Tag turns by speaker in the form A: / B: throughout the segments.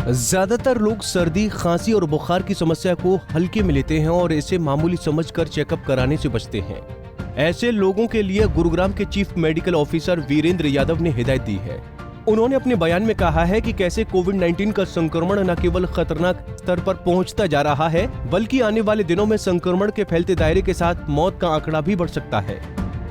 A: ज्यादातर लोग सर्दी, खांसी और बुखार की समस्या को हल्के में लेते हैं और इसे मामूली समझकर चेकअप कराने से बचते हैं। ऐसे लोगों के लिए गुरुग्राम के chief medical officer Virendra Yadav ने हिदायत दी है। उन्होंने अपने बयान में कहा है कि कैसे कोविड-19 का संक्रमण न केवल खतरनाक स्तर पर पहुंचता जा रहा है, बल्कि आने वाले दिनों में संक्रमण के फैलते दायरे के साथ मौत का आंकड़ा भी बढ़ सकता है।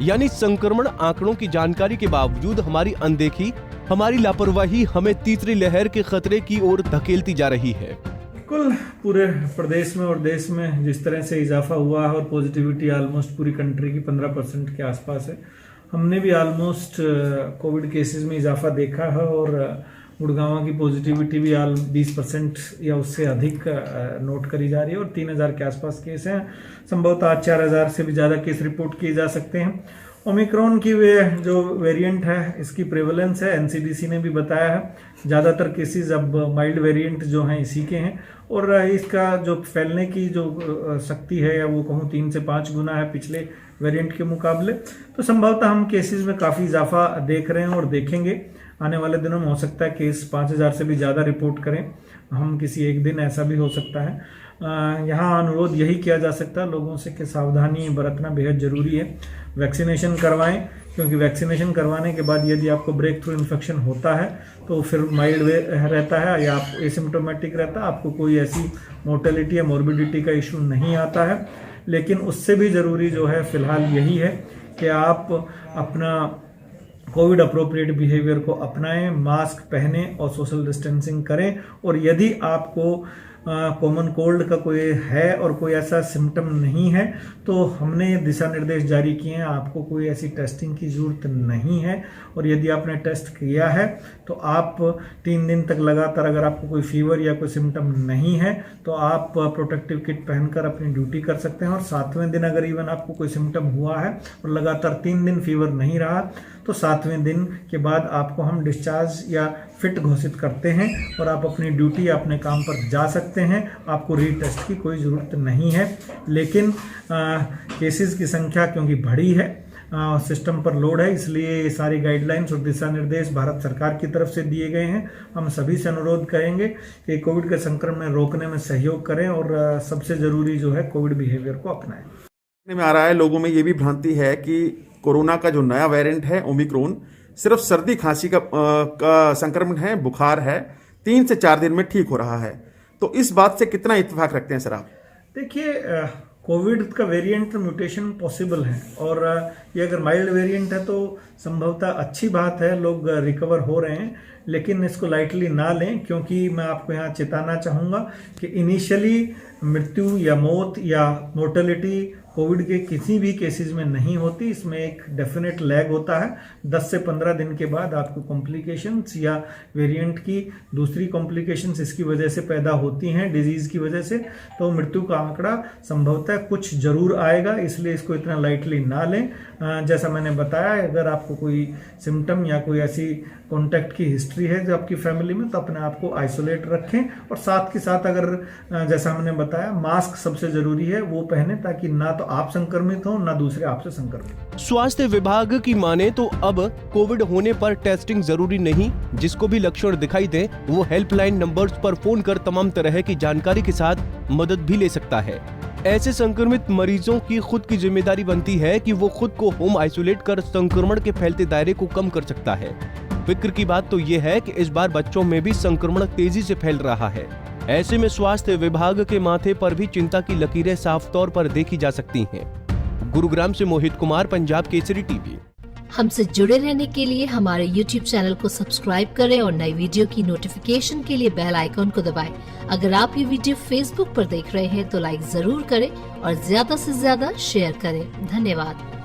A: यानी संक्रमण आंकड़ों की जानकारी के बावजूद हमारी अनदेखी, हमारी लापरवाही हमें तीसरी लहर के खतरे की ओर धकेलती जा रही है।
B: बिल्कुल, पूरे प्रदेश में और देश में जिस तरह से इजाफा हुआ है और पॉजिटिविटी ऑलमोस्ट पूरी कंट्री की 15% के आसपास है, हमने भी ऑलमोस्ट कोविड केसेस में इजाफा देखा है और गुड़गांव की पॉजिटिविटी भी 20% या उससे अधिक नोट करी जा रही है और 3000 के आसपास केस हैं। संभवतः 4000 से भी ज़्यादा केस रिपोर्ट किए जा सकते हैं। ओमिक्रॉन की जो वेरिएंट है, इसकी प्रेवलेंस है, एनसीडीसी ने भी बताया है, ज़्यादातर केसेस अब माइल्ड वेरिएंट जो हैं इसी के हैं और इसका जो फैलने की जो शक्ति है या वो कहूँ 3 से 5 गुना है पिछले वेरिएंट के मुकाबले। तो संभवतः हम केसेस में काफ़ी इजाफा देख रहे हैं और देखेंगे। आने वाले दिनों में हो सकता है केस 5000 से भी ज़्यादा रिपोर्ट करें हम किसी एक दिन, ऐसा भी हो सकता है। यहाँ अनुरोध यही किया जा सकता है लोगों से कि सावधानी बरतना बेहद ज़रूरी है। वैक्सीनेशन करवाएं, क्योंकि वैक्सीनेशन करवाने के बाद यदि आपको ब्रेक थ्रू इन्फेक्शन होता है तो फिर माइल्ड रहता है या आप एसिम्प्टोमेटिक रहता है, आपको कोई ऐसी मोर्टेलिटी या मॉर्बिडिटी का इशू नहीं आता है। लेकिन उससे भी ज़रूरी जो है फिलहाल यही है कि आप अपना कोविड अप्रोप्रिएट बिहेवियर को अपनाएं, मास्क पहने और सोशल डिस्टेंसिंग करें। और यदि आपको कॉमन कोल्ड का कोई है और कोई ऐसा सिम्टम नहीं है तो हमने दिशा निर्देश जारी किए हैं, आपको कोई ऐसी टेस्टिंग की ज़रूरत नहीं है। और यदि आपने टेस्ट किया है तो आप 3 दिन तक लगातार, अगर आपको कोई फीवर या कोई सिम्टम नहीं है तो आप प्रोटेक्टिव किट पहनकर अपनी ड्यूटी कर सकते हैं। और 7वें दिन अगर इवन आपको कोई सिम्टम हुआ है और लगातार 3 दिन फीवर नहीं रहा तो 7वें दिन के बाद आपको हम डिस्चार्ज या फिट घोषित करते हैं और आप अपनी ड्यूटी या अपने काम पर जा सकते हैं। आपको रीटेस्ट की कोई ज़रूरत नहीं है। लेकिन केसेस की संख्या क्योंकि बढ़ी है, सिस्टम पर लोड है, इसलिए ये सारी गाइडलाइंस और दिशा निर्देश भारत सरकार की तरफ से दिए गए हैं। हम सभी से अनुरोध करेंगे कि कोविड के संक्रमण रोकने में सहयोग करें और सबसे ज़रूरी जो है कोविड बिहेवियर को अपनाएं।
C: में आ रहा है, लोगों में ये भी भ्रांति है कि कोरोना का जो नया वेरिएंट है ओमिक्रॉन सिर्फ सर्दी खांसी का संक्रमण है, बुखार है, 3 से 4 दिन में ठीक हो रहा है। तो इस बात से कितना इत्तेफाक रखते हैं सर आप?
B: देखिए, कोविड का वेरिएंट म्यूटेशन पॉसिबल है और ये अगर माइल्ड वेरिएंट है तो संभवतः अच्छी बात है, लोग रिकवर हो रहे हैं। लेकिन इसको लाइटली ना लें, क्योंकि मैं आपको यहाँ चेताना चाहूँगा कि इनिशियली मृत्यु या मौत या मोर्टेलिटी कोविड के किसी भी केसेस में नहीं होती। इसमें एक डेफिनेट लैग होता है। 10 से 15 दिन के बाद आपको कॉम्प्लिकेशंस या वेरिएंट की दूसरी कॉम्प्लिकेशंस इसकी वजह से पैदा होती हैं, डिजीज़ की वजह से। तो मृत्यु का आंकड़ा संभवतः कुछ जरूर आएगा, इसलिए इसको इतना लाइटली ना लें। जैसा मैंने बताया, अगर आपको कोई सिम्टम या कोई ऐसी कॉन्टैक्ट की हिस्ट्री है जो आपकी फैमिली में, तो अपने आप को आइसोलेट रखें। और साथ के साथ अगर जैसा हमने बताया, मास्क सबसे जरूरी है, वो पहने, ताकि ना तो आप संक्रमित हो ना दूसरे आपसे संक्रमित।
A: स्वास्थ्य विभाग की माने तो अब कोविड होने पर टेस्टिंग जरूरी नहीं। जिसको भी लक्षण दिखाई दे वो हेल्पलाइन नंबर्स पर फोन कर तमाम तरह की जानकारी के साथ मदद भी ले सकता है। ऐसे संक्रमित मरीजों की खुद की जिम्मेदारी बनती है कि वो खुद को होम आइसोलेट कर संक्रमण के फैलते दायरे को कम कर सकता है। फिक्र की बात तो ये है कि इस बार बच्चों में भी संक्रमण तेजी से फैल रहा है। ऐसे में स्वास्थ्य विभाग के माथे पर भी चिंता की लकीरें साफ तौर पर देखी जा सकती हैं। गुरुग्राम से मोहित कुमार, पंजाब केसरी टीवी।
D: हमसे जुड़े रहने के लिए हमारे YouTube चैनल को सब्सक्राइब करें और नई वीडियो की नोटिफिकेशन के लिए बेल आइकॉन को दबाएं। अगर आप ये वीडियो Facebook पर देख रहे हैं तो लाइक जरूर करें और ज्यादा से ज्यादा शेयर करें। धन्यवाद।